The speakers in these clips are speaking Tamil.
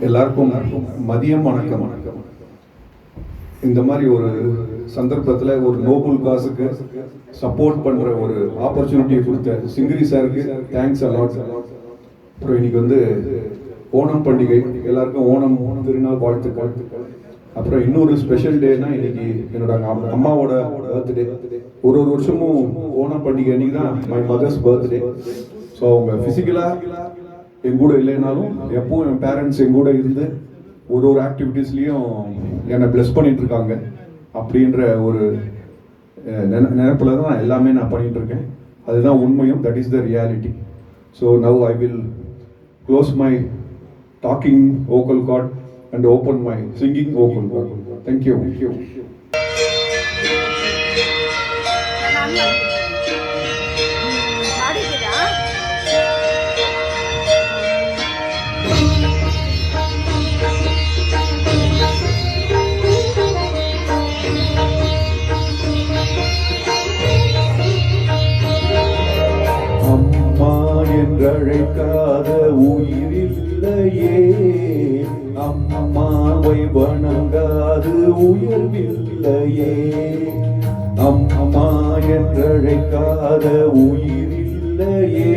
எல்லாருக்கும் மதியம் வணக்கம். இந்த மாதிரி ஒரு சந்தர்ப்பத்தில் ஒரு நோபல் காசுக்கு சப்போர்ட் பண்ணுற ஒரு ஆப்பர்ச்சுனிட்டியை கொடுத்த சிங்கிரி சாருக்கு தேங்க்ஸ் அலாட். அப்புறம் இன்னைக்கு ஓணம் பண்டிகை, எல்லாருக்கும் ஓணம் திருநாள் வாழ்த்துக்கள். அப்புறம் இன்னொரு ஸ்பெஷல் டேனா இன்னைக்கு என்னோட அம்மாவோட பர்த்டே. ஒரு வருஷமும் ஓணம் பண்டிகை அன்னைக்கு தான் மை மதர்ஸ் பர்த்டே. ஸோ அவங்க ஃபிசிக்கலாக என் கூட இல்லைனாலும் எப்பவும் என் பேரண்ட்ஸ் என் கூட இருந்து ஒரு ஆக்டிவிட்டீஸ்லையும் என்னை பிளஸ் பண்ணிட்டு இருக்காங்க. அப்படின்ற ஒரு நினைப்பில் தான் எல்லாமே நான் பண்ணிட்டு இருக்கேன். அதுதான் உண்மையும், that is the reality. So now I will close my talking vocal cord and open my singing vocal cord. Thank you. அம்மா என்றழைக்காத உயிரில்லையே, அம்மாவை வணங்காது உயர்வில்லையே. அம்மா என்றழைக்காத உயிரில்லையே,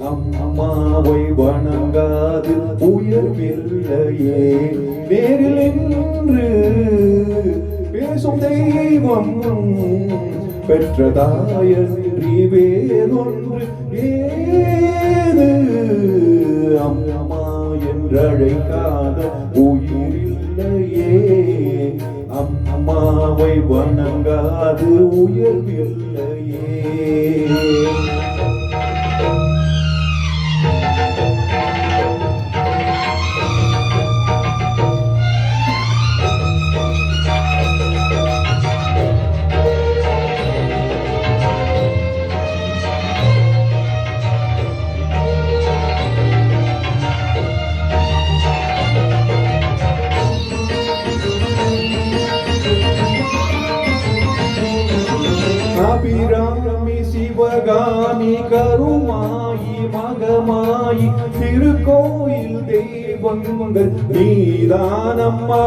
அம்மாவை வணங்காது உயர்வில்லையே. நேரில் நின்று பேசும் தெய்வம் பெற்றதாயன்றி வேறொன்று ஏது. அம்மா என்றழைக்காத உயிரில்லையே, அம்மாவை வணங்காது உயர்வில்லையே. அபிராமி சிவகாமி கருமாயி மகமாயி திருக்கோயில் தெய்வங்கள் நீதானம்மா.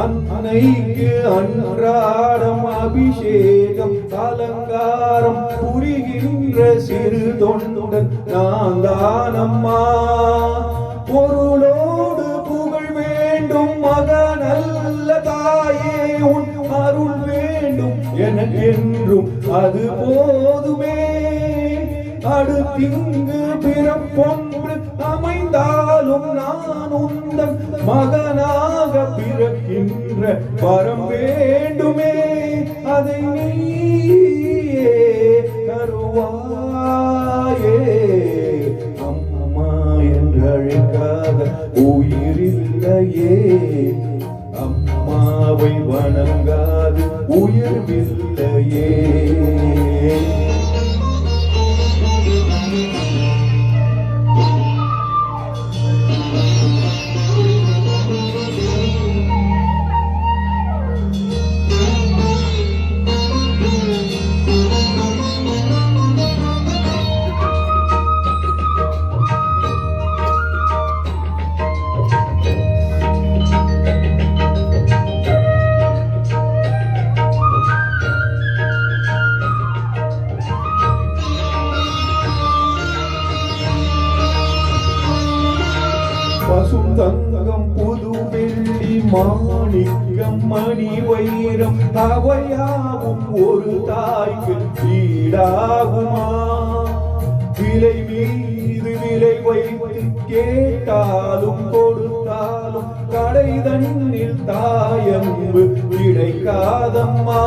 அன்னைக்கு அன்றாடம் அபிஷேகம் அலங்காரம் புரிகின்ற சிறு தொண்டுடன் நான் தானம்மா. பொருளோடு புகழ் வேண்டும் மகனல்ல தாயே, உன் அருள் வேண்டும் எனக்கென்றும் அது போதுமே. அடுத்திங்கு பிறப்பொன்று அமைந்தாலும் நான் உந்தன் மகனாக பிறக்கின்ற வரம் வேண்டுமே. அதை நீயே தருவாயே. அம்மா என்றழைக்காத உயிரில்லையே, அம்மாவை வணங்காது உயர்வில்லையே. பசுந்தங்கம் புது வெள்ளி மாணிக்கம் மணி வைரம் அவையாவும் ஒரு தாய்க்கு ஈடாகுமா? விலை மீது விலை வைத்து கேட்டாலும் கொடுத்தாலும் கடை தண்ணில் தாயம்பு கிடைக்காதம்மா.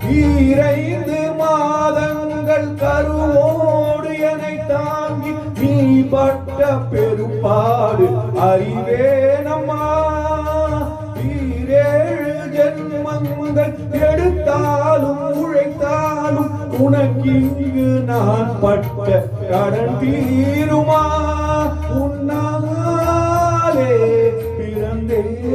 2 மாதங்கள் கருவோடு என்னை தாங்கி நீ பட்ட பெருப்பாடு அறிவேனம்மா. 7 ஜென்மங்கள் எடுத்தாலும் உழைத்தாலும் உனக்கிங்கு நான் பட்ட கடன் தீருமா? உன்னாலே பிறந்தேனே.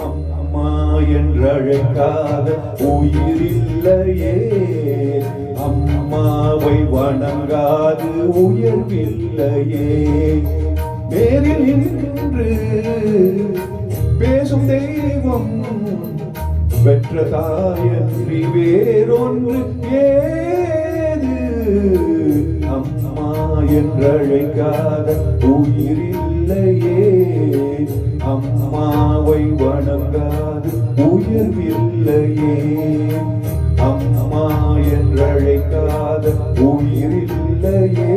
அம்மா என்றழைக்காத உயிரில்லையே, அம்மாவை வணங்காது உயர் உயர்வில்லையே. நேரில் நின்று பேசும் தெய்வம் பெற்ற தாயன்றி வேறொன்று ஏது. அம்மா என்றழைக்காத உயிரில்லையே. அம்மாவை வணங்காது உயர்வில்லையே. அம்மா என்றழைக்காத உயிரில்லையே.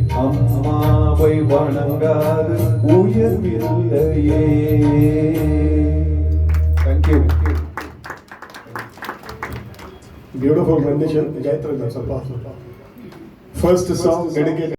அம்மாவை வணங்காது உயர்வில்லையே. Thank you. Beautiful rendition, Gayatri Sappa. First song dedicated.